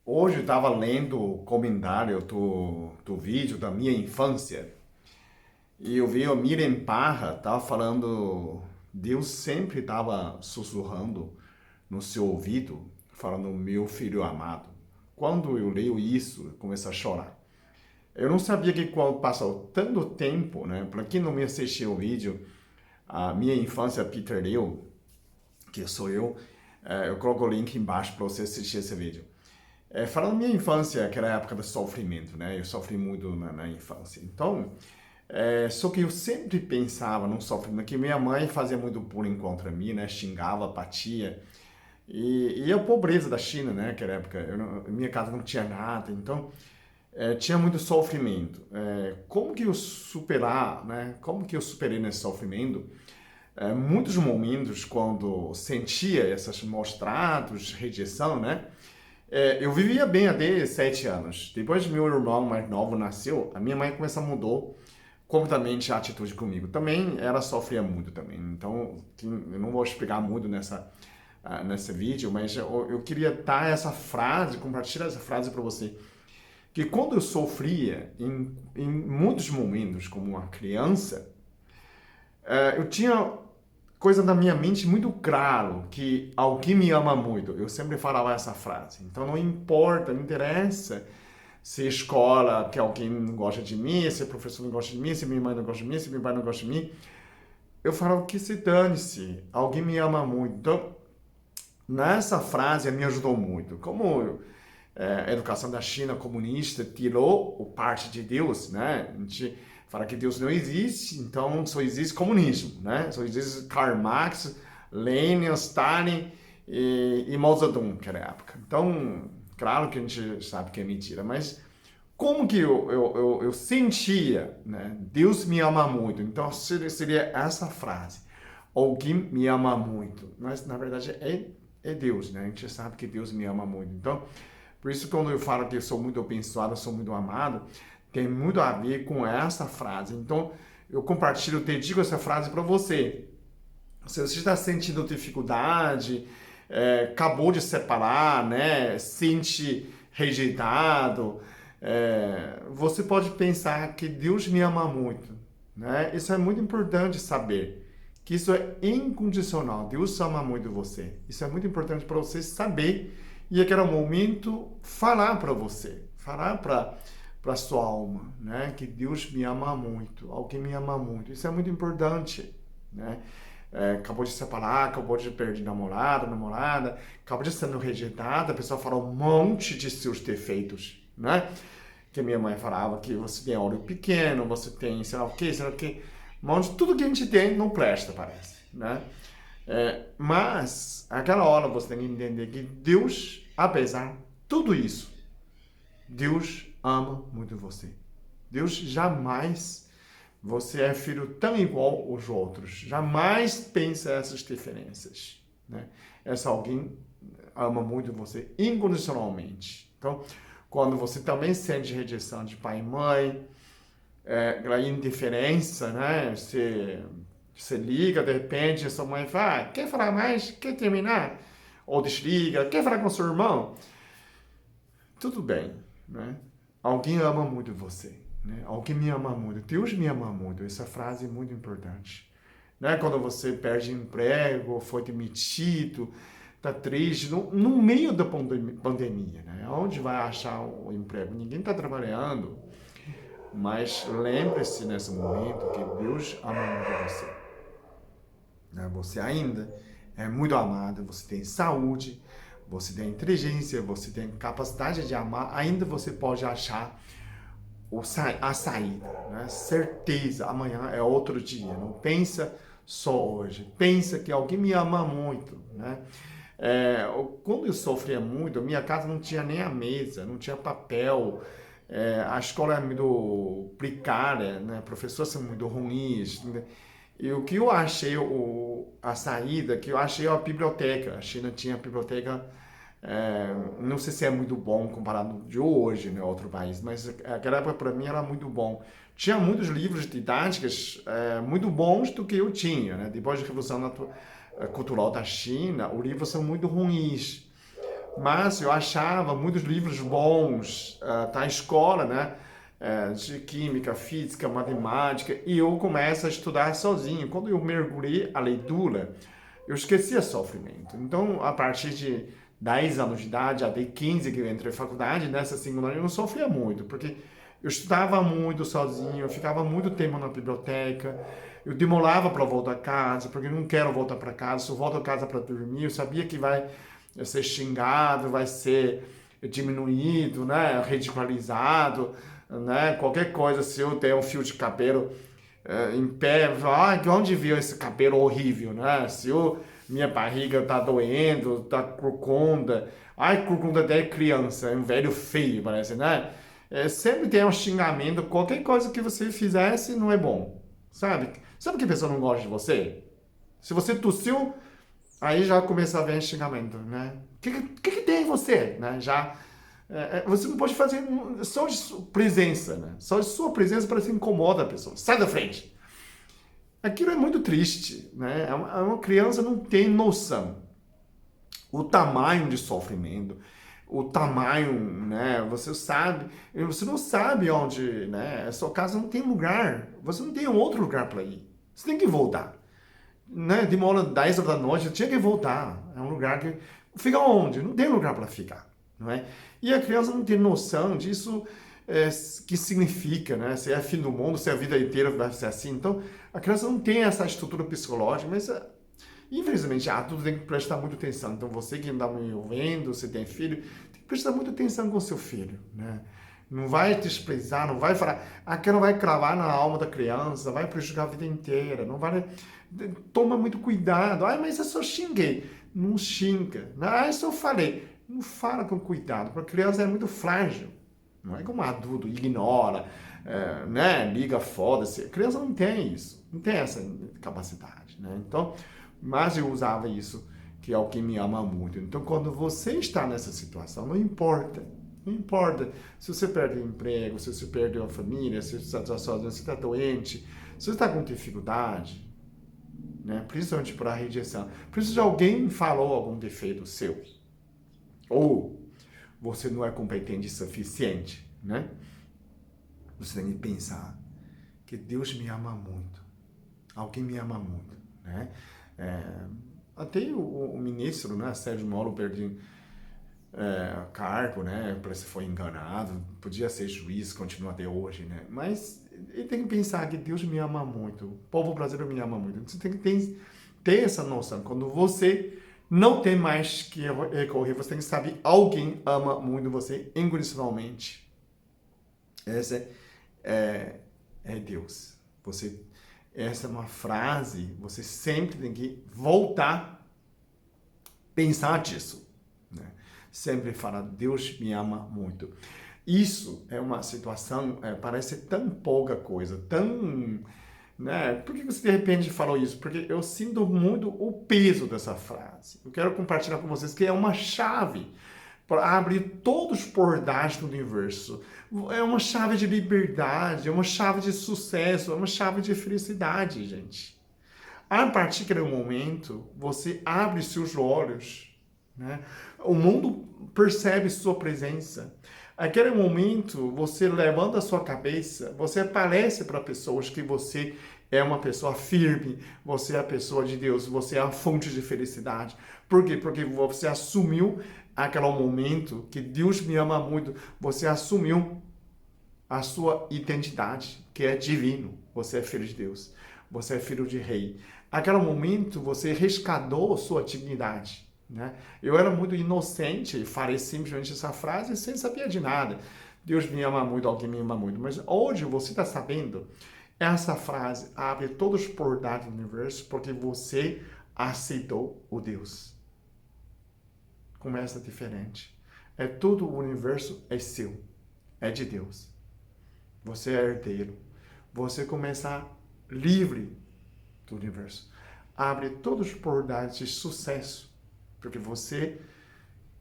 Hoje eu estava lendo o comentário do vídeo da minha infância e eu vi o Miriam Parra estava falando, Deus sempre estava sussurrando no seu ouvido, falando, meu filho amado. Quando eu leio isso, eu começo a chorar. Eu não sabia que quando passou tanto tempo, né? Para quem não me assistiu o vídeo, a minha infância, Peter Liu, que sou eu, eu coloco o link embaixo para você assistir esse vídeo. Falando minha infância, aquela época do sofrimento, né? Eu sofri muito na infância. Então, só que eu sempre pensava no sofrimento, que minha mãe fazia muito bullying contra mim, né? Xingava, batia. E a pobreza da China, né? Aquela época, minha casa não tinha nada, então tinha muito sofrimento. Como que eu superar, né? Como que eu superei nesse sofrimento? Muitos momentos quando sentia esses maus-tratos, rejeição, né? Eu vivia bem até 7 anos. Depois que meu irmão mais novo nasceu, a minha mãe começou a mudar completamente a atitude comigo. Também ela sofria muito também. Então, eu não vou explicar muito nesse vídeo, mas eu queria dar essa frase, compartilhar essa frase para você. Que quando eu sofria, em muitos momentos, como uma criança, eu tinha coisa na minha mente muito claro que alguém me ama muito. Eu sempre falava essa frase. Então não importa, não interessa se escola que alguém não gosta de mim, se o professor não gosta de mim, se minha mãe não gosta de mim, se meu pai não gosta de mim. Eu falava que se dane-se, alguém me ama muito. Então, nessa frase me ajudou muito. Como a educação da China comunista tirou o parte de Deus, né? A gente fala que Deus não existe, então só existe comunismo, né? Só existe Karl Marx, Lenin, Stalin e Mao Zedong naquela época. Então, claro que a gente sabe que é mentira, mas como que eu sentia, né? Deus me ama muito. Então, seria essa frase. Alguém me ama muito. Mas, na verdade, é Deus, né? A gente sabe que Deus me ama muito. Então, por isso, quando eu falo que eu sou muito abençoado, sou muito amado, tem muito a ver com essa frase. Então, eu compartilho, te digo essa frase para você. Se você está sentindo dificuldade, acabou de separar, né, sente rejeitado, você pode pensar que Deus me ama muito, né? Isso é muito importante saber, que isso é incondicional. Deus ama muito você. Isso é muito importante para você saber e aquele momento falar para você, falar para sua alma, né? Que Deus me ama muito, alguém me ama muito. Isso é muito importante, né? Acabou de separar, acabou de perder namorada, acabou de sendo rejeitada, a pessoa fala um monte de seus defeitos, né? Que minha mãe falava que você tem olho pequeno, você tem sei lá o que, sei lá o que, um monte, tudo que a gente tem não presta, parece, né? Mas, aquela hora você tem que entender que Deus, apesar de tudo isso, Deus ama muito você. Deus jamais, você é filho tão igual aos outros. Jamais pensa essas diferenças. Né? Essa alguém ama muito você incondicionalmente. Então, quando você também sente rejeição de pai e mãe, aquela indiferença, né? Você liga, de repente, a sua mãe fala, quer falar mais? Quer terminar? Ou desliga, quer falar com seu irmão? Tudo bem, né? Alguém ama muito você, né? Alguém me ama muito, Deus me ama muito. Essa frase é muito importante. Né? Quando você perde emprego, foi demitido, tá triste, no meio da pandemia, né? Onde vai achar o emprego? Ninguém está trabalhando. Mas lembre-se nesse momento que Deus ama muito você. Né? Você ainda é muito amado, você tem saúde, você tem inteligência, você tem capacidade de amar, ainda você pode achar a saída. Né? Certeza, amanhã é outro dia. Não pensa só hoje. Pensa que alguém me ama muito. Né? Quando eu sofria muito, minha casa não tinha nem a mesa, não tinha papel. A escola é muito precária, né? Professores são muito ruins. Né? E o que eu achei, a saída, que eu achei a biblioteca. A China tinha a biblioteca, não sei se é muito bom comparado de hoje, né, outro país, mas aquela época para mim era muito bom. Tinha muitos livros didáticos muito bons do que eu tinha, né? Depois da Revolução Cultural da China, os livros são muito ruins. mas eu achava muitos livros bons da escola, né? De química, física, matemática, e eu começo a estudar sozinho. Quando eu mergulhei a leitura, eu esquecia sofrimento. Então, a partir de 10 anos de idade, até 15 que eu entrei na faculdade, nessa segunda eu não sofria muito, porque eu estudava muito sozinho, eu ficava muito tempo na biblioteca, eu demorava para voltar a casa, porque eu não quero voltar para casa, se eu volto a casa para dormir, eu sabia que vai ser xingado, vai ser diminuído, né, ridicularizado, né, qualquer coisa, se eu tenho um fio de cabelo em pé, onde viu esse cabelo horrível, né? Se minha barriga tá doendo, tá corcunda, corcunda até criança, é um velho feio, parece, né? Sempre tem um xingamento, qualquer coisa que você fizesse não é bom, sabe? Sabe que a pessoa não gosta de você? Se você tossiu, aí já começa a ver xingamento, né? O que tem em você, né? Já você não pode fazer só de sua presença, né? Só de sua presença parece que incomoda a pessoa. Sai da frente. Aquilo é muito triste, né? Uma criança não tem noção. O tamanho de sofrimento, o tamanho, né? Você não sabe onde, né? A sua casa não tem lugar. Você não tem outro lugar para ir. Você tem que voltar, né? Demora 10 horas da noite, eu tinha que voltar. É um lugar que fica onde? Não tem lugar para ficar, não é? E a criança não tem noção disso, que significa, né? Se é fim do mundo, se a vida inteira vai ser assim. Então, a criança não tem essa estrutura psicológica, mas infelizmente, adulto tem que prestar muita atenção. Então, você que está me ouvindo, você tem filho, tem que prestar muita atenção com o seu filho, né? Não vai desprezar, não vai falar, aquilo vai cravar na alma da criança, vai prejudicar a vida inteira, não vai. Toma muito cuidado. Mas eu só xinguei. Não xinga. Só falei. Não fala com cuidado, porque a criança é muito frágil. Não é como adulto, ignora, né? Liga, foda-se. A criança não tem isso, não tem essa capacidade, né? Então, mas eu usava isso, que é o que me ama muito. Então, quando você está nessa situação, não importa. Não importa se você perde o emprego, se você perde a família, se você está sozinho, se você está doente, se você está com dificuldade, né? Principalmente para a rejeição. Precisa de alguém falou algum defeito seu. Ou você não é competente o suficiente, né? Você tem que pensar que Deus me ama muito. Alguém me ama muito, né? Até o ministro, né, Sérgio Moro, perdeu cargo, né? Parece que foi enganado. Podia ser juiz, continua até hoje, né? Mas ele tem que pensar que Deus me ama muito. O povo brasileiro me ama muito. Você tem que ter essa noção. Quando você não tem mais que recorrer, você tem que saber alguém ama muito você incondicionalmente. Essa é Deus. Essa é uma frase, você sempre tem que voltar, pensar disso, né? Sempre fala, Deus me ama muito. Isso é uma situação, parece tão pouca coisa, tão, né? Por que você de repente falou isso? Porque eu sinto muito o peso dessa frase. Eu quero compartilhar com vocês que é uma chave para abrir todos os portais do universo. É uma chave de liberdade, é uma chave de sucesso, é uma chave de felicidade, gente. A partir daquele momento, você abre seus olhos, né? O mundo percebe sua presença. Aquele momento, você levanta a sua cabeça, você aparece para pessoas que você é uma pessoa firme, você é a pessoa de Deus, você é a fonte de felicidade. Por quê? Porque você assumiu aquele momento que Deus me ama muito, você assumiu a sua identidade, que é divino. Você é filho de Deus, você é filho de rei. Aquele momento, você resgatou sua dignidade, né? Eu era muito inocente e falei simplesmente essa frase sem saber de nada. Deus me ama muito, alguém me ama muito. Mas hoje você está sabendo, essa frase abre todos os portais do universo porque você aceitou o Deus. Começa diferente. Todo o universo é seu, é de Deus. Você é herdeiro. Você começa livre do universo. Abre todos os portais de sucesso porque você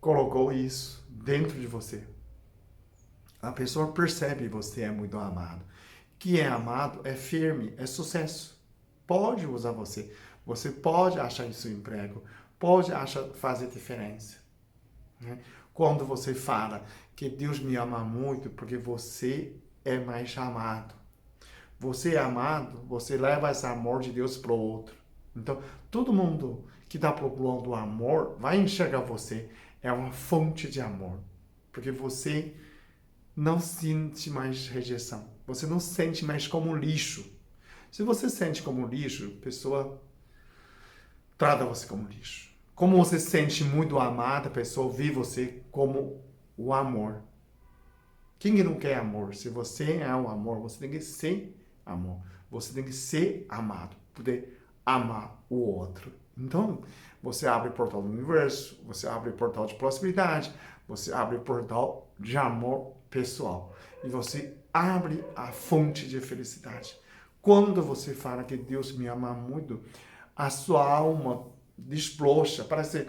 colocou isso dentro de você. A pessoa percebe que você é muito amado. Que é amado é firme, é sucesso. Pode usar você. Você pode achar isso emprego. Pode fazer diferença. né? Quando você fala que Deus me ama muito porque você é mais amado. Você é amado, você leva esse amor de Deus para o outro. Então, todo mundo que está procurando amor vai enxergar você. É uma fonte de amor. Porque você não sente mais rejeição. Você não sente mais como lixo. Se você sente como lixo, a pessoa trata você como lixo. Como você sente muito amado, a pessoa vê você como o amor. Quem que não quer amor? Se você é o amor, você tem que ser amor. Você tem que ser amado, poder amar o outro. Então, você abre o portal do universo, você abre o portal de prosperidade, você abre o portal de amor pessoal. E você abre a fonte de felicidade. Quando você fala que Deus me ama muito, a sua alma desblocha, parece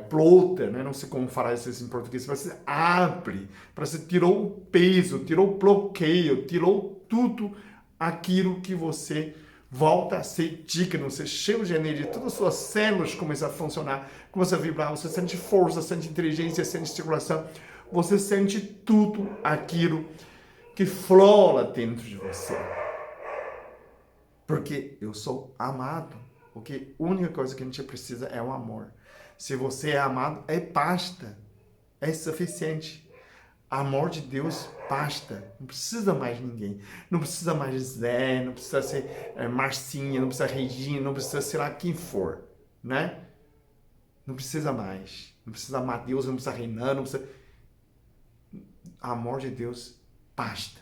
plota, né? Não sei como falar isso em português, você abre, você tirou o peso, tirou o bloqueio, tirou tudo aquilo que você volta a ser digno, você é cheio de energia, todas as suas células começam a funcionar, começam a vibrar, você sente força, sente inteligência, sente circulação, você sente tudo aquilo que flora dentro de você. Porque eu sou amado. Porque a única coisa que a gente precisa é o amor. Se você é amado, basta. É suficiente. Amor de Deus basta. Não precisa mais ninguém. Não precisa mais Zé, não precisa ser Marcinha, não precisa Regina, não precisa ser lá quem for. Né? Não precisa mais. Não precisa amar Deus, não precisa reinar, não precisa... Amor de Deus basta.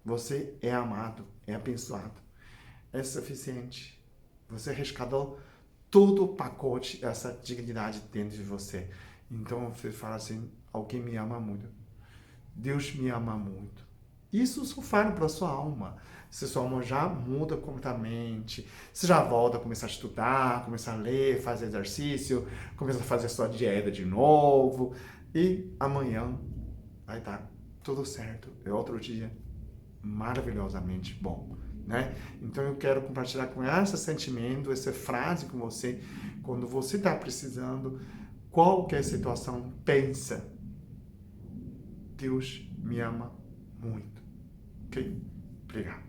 Você é amado, é abençoado. É suficiente. Você resgatou todo o pacote dessa dignidade dentro de você. Então você fala assim, alguém me ama muito. Deus me ama muito. Isso só faz para a sua alma. Se sua alma já muda completamente, você já volta a começar a estudar, começar a ler, fazer exercício, começa a fazer sua dieta de novo. E amanhã vai estar tudo certo. É outro dia maravilhosamente bom. Né? Então eu quero compartilhar com esse sentimento, essa frase com você, quando você está precisando, qualquer situação, pensa, Deus me ama muito. Ok? Obrigado.